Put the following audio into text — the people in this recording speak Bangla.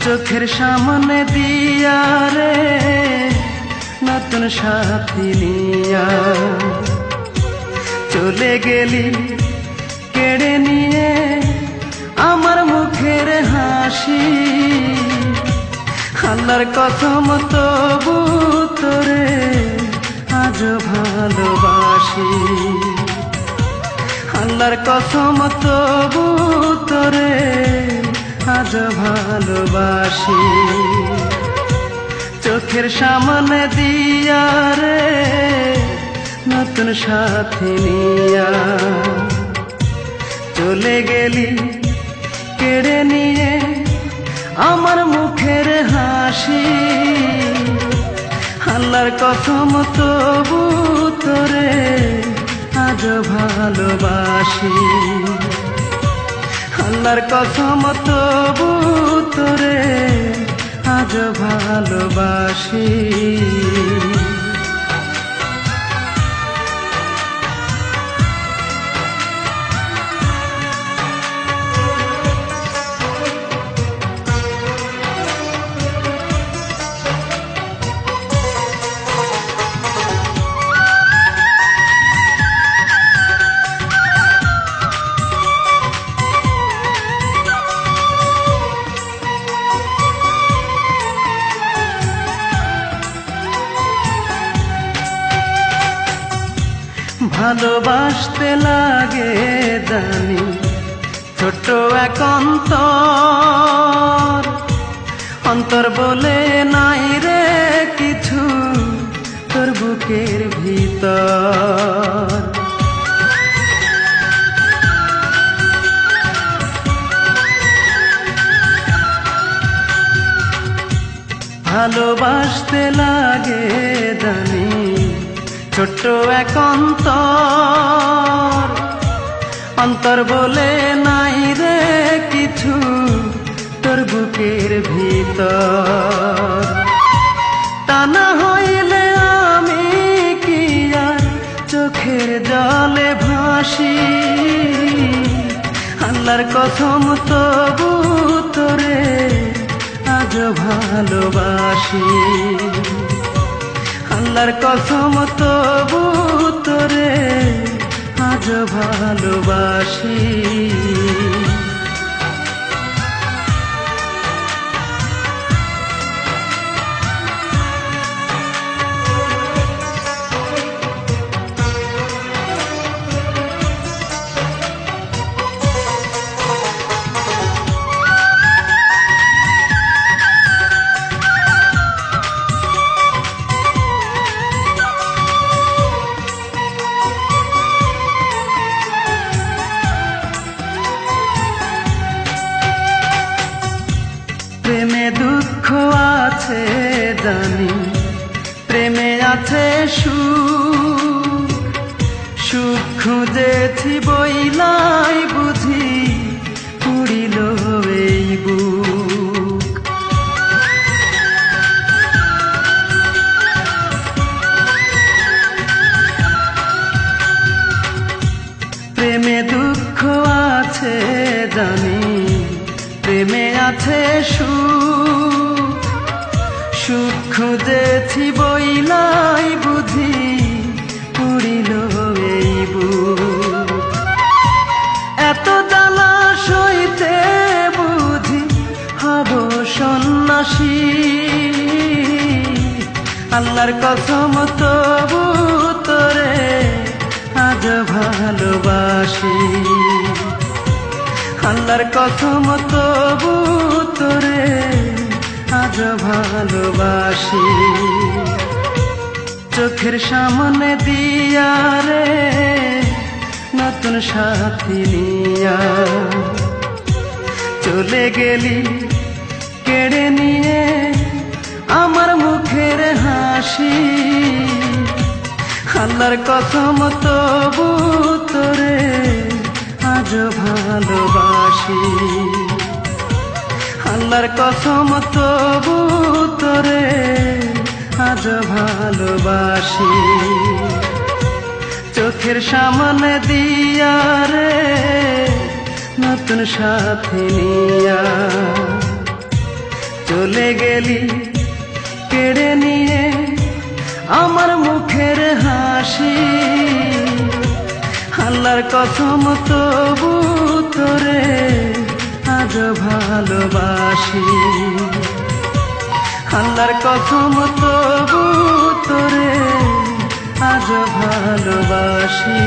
চোখের সামনে দিয়া রে নতুন সাথী নিয়া চলে গেলি কেড়ে নিয়ে আমার মুখের হাসি। আল্লাহর কসম তবু তোরে আজ ভালোবাসি। আল্লাহর কসম তবু তোরে আজ ভালোবাসি। চোখের সামনে দিয়া রে নতুন সাথী নিয়া চলে গেলি কেড়ে নিয়ে আমার মুখের হাসি। আল্লাহর কসম তবু তোরে আজ ভালোবাসি। আল্লাহর কসম তবু তোরে আজ ভালোবাসি। ভালোবাসতে লাগে জানি ছোট এক অন্তর, অন্তর বলে নাই রে কিছু তোর বুকের ভিতর। ভালোবাসতে লাগে জানি ছোট্ট এক অন্তর, অন্তর বলে নাই রে কিছু তোর বুকের ভিতর। তা না হইলে আমি কি আর চোখের জলে ভাসি। আল্লাহর কসম তবু তোরে আজ ভালোবাসি। আল্লাহর কসম তবু তোরে আজ ভালোবাসি। প্রেমে দুঃখ আছে জানি, প্রেমে আছে সুখ, সুখ খুঁজেছি বইলাই বুঝি পুড়িল এই বুক। প্রেমে দুঃখ আছে জানি, প্রেমে আছে সুখ, সুখ খুঁজেছি বইলাই বুঝি পুড়িল এই বুক। এত জ্বালা সইতে বুঝি হব সন্ন্যাসী। আল্লাহর কসম তবু তোরে আজ ভালোবাসি। আল্লাহর কসম তবু তোরে আজ ভালোবাসি। চোখের সামনে দিয়া রে নতুন সাথী নিয়া চলে গেলি কেড়ে নিয়ে আমার মুখের হাসি। আল্লাহর কসম তবু তোরে আজ ভালোবাসি। আল্লাহর কসম তবু তোরে আজ ভালোবাসি। চোখের সামনে দিয়া রে নতুন সাথী নিয়া চলে গেলি কেড়ে নিয়ে আমার মুখের হাসি। আল্লাহর কসম তবু তোরে আজ ভালোবাসি। আল্লাহর কসম তবু তোরে আজ ভালোবাসি।